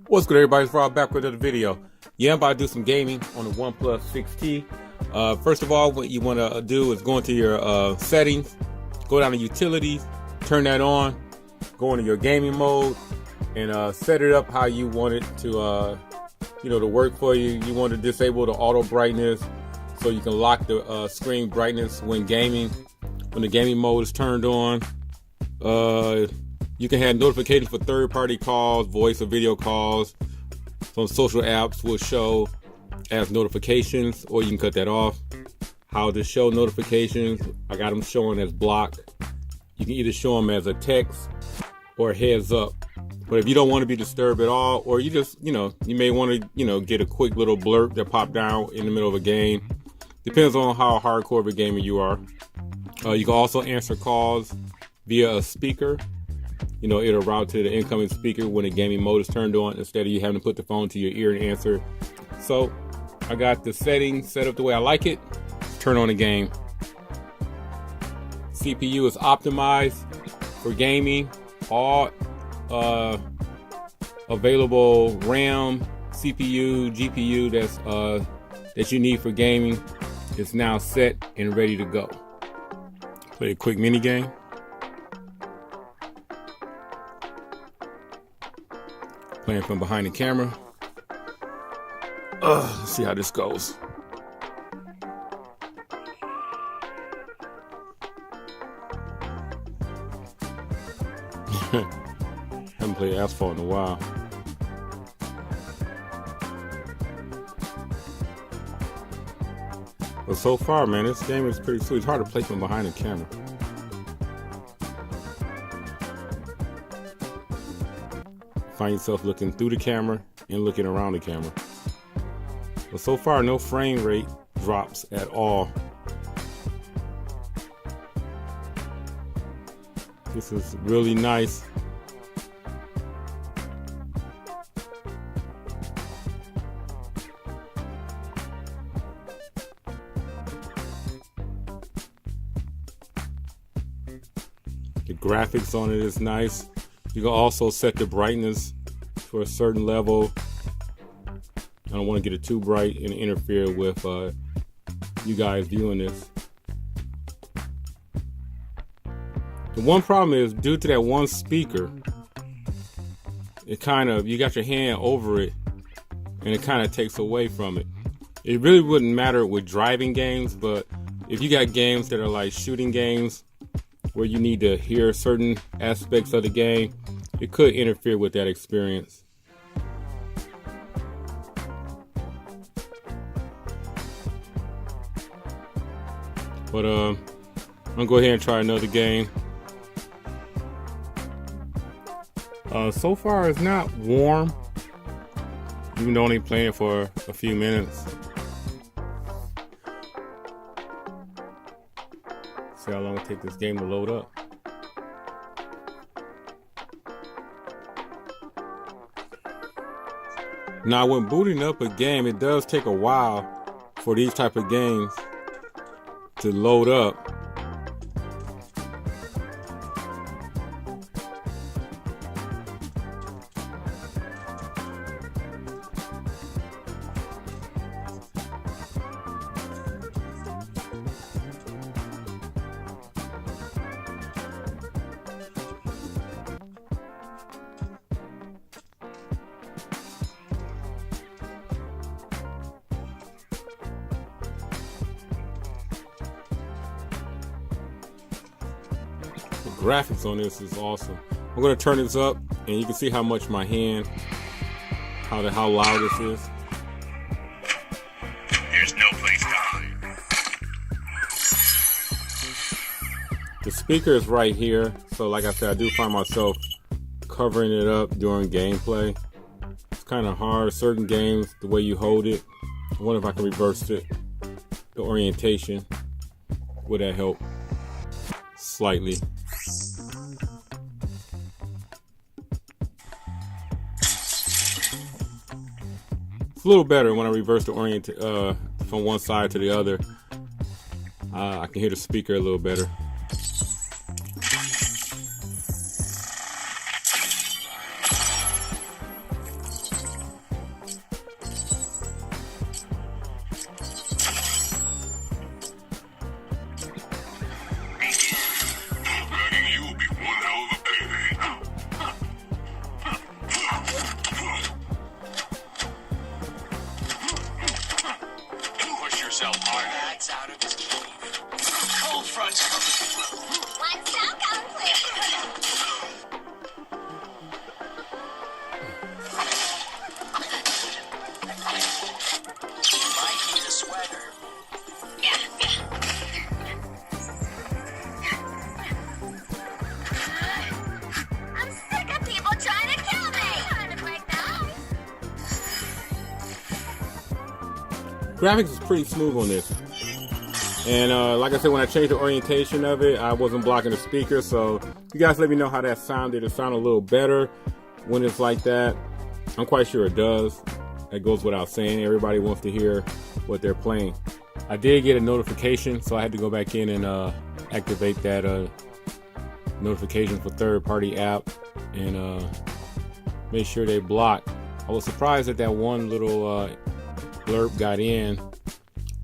What's good, everybody? It's Rob back with another video. Yeah, I'm about to do some gaming on the OnePlus 6T. First of all, what you want to do is go into your settings, go down to utilities, turn that on, go into your gaming mode, and set it up how you want it to, to work for you. You want to disable the auto brightness so you can lock the screen brightness when gaming. When the gaming mode is turned on, you can have notifications for third-party calls, voice or video calls. Some social apps will show as notifications, or you can cut that off. How to show notifications, I got them showing as block. You can either show them as a text or a heads up. But if you don't want to be disturbed at all, or you just, you may want to, get a quick little blurb that pop down in the middle of a game. Depends on how hardcore of a gamer you are. You can also answer calls via a speaker. It'll route to the incoming speaker when the gaming mode is turned on instead of you having to put the phone to your ear and answer. So I got the settings set up the way I like it. Turn on the game. CPU is optimized for gaming. All available RAM, CPU, GPU that you need for gaming is now set and ready to go. Play a quick mini game. Playing from behind the camera. Let's see how this goes. Haven't played Asphalt in a while. But so far, man, this game is pretty sweet. It's hard to play from behind the camera. Find yourself looking through the camera and looking around the camera. But so far, no frame rate drops at all. This is really nice. The graphics on it is nice. You can also set the brightness for a certain level. I don't want to get it too bright and interfere with you guys viewing this. The one problem is, due to that one speaker, it you got your hand over it and it kind of takes away from it. It really wouldn't matter with driving games, but if you got games that are like shooting games where you need to hear certain aspects of the game, it could interfere with that experience. But I'm gonna go ahead and try another game. So far it's not warm, even though only playing for a few minutes. See how long it takes this game to load up. Now, when booting up a game, it does take a while for these type of games to load up. The graphics on this is awesome. I'm going to turn this up and you can see how much my hand, how loud this is. There's no place to hide. The speaker is right here, so like I said, I do find myself covering it up during gameplay. It's kind of hard. Certain games, the way you hold it. I wonder if I can reverse it. The orientation. Would that help? Slightly. It's a little better when I reverse the from one side to the other. I can hear the speaker a little better. graphics is pretty smooth on this. And like I said, when I changed the orientation of it, I wasn't blocking the speaker. So you guys let me know how that sounded. It sounded a little better when it's like that. I'm quite sure it does. That goes without saying. Everybody wants to hear what they're playing. I did get a notification, so I had to go back in and activate that notification for third-party app and make sure they block. I was surprised that one little blurb got in,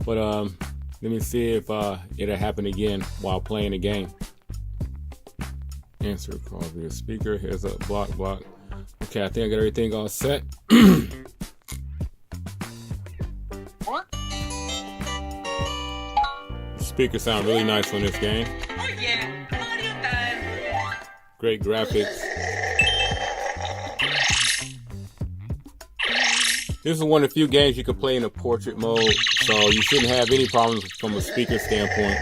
but let me see if it'll happen again while playing the game. Answer call via speaker. Here's a block. Okay, I think I got everything all set. Speakers sound really nice on this game. Oh yeah. Great graphics. This is one of the few games you can play in a portrait mode, so you shouldn't have any problems from a speaker standpoint.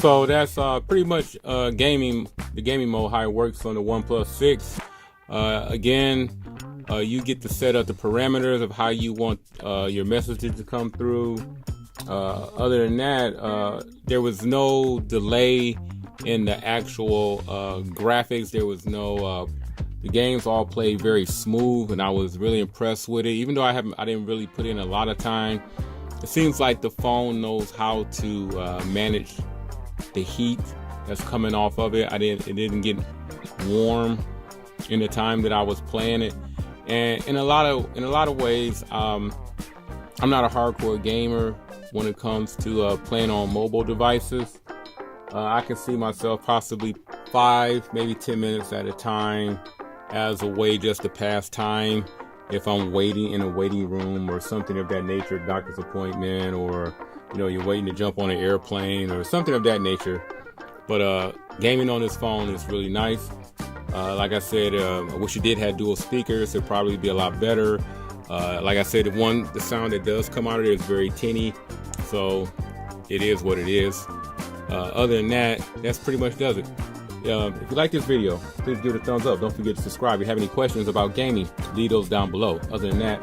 So that's pretty much the gaming mode, how it works on the OnePlus 6. Again, you get to set up the parameters of how you want your messages to come through. Other than that, there was no delay in the actual graphics. There was no the games all played very smooth, and I was really impressed with it. Even though I didn't really put in a lot of time. It seems like the phone knows how to manage the heat that's coming off of it. It didn't get warm in the time that I was playing it, and in a lot of ways, I'm not a hardcore gamer when it comes to playing on mobile devices. I can see myself possibly 5, maybe 10 minutes at a time as a way just to pass time if I'm waiting in a waiting room or something of that nature, doctor's appointment, or you're waiting to jump on an airplane or something of that nature. But gaming on this phone is really nice. Like I said, I wish you did have dual speakers. It'd probably be a lot better. Like I said, the sound that does come out of it is very tinny, so it is what it is. Other than that, that's pretty much does it. If you like this video, please give it a thumbs up. Don't forget to subscribe. If you have any questions about gaming, leave those down below. Other than that,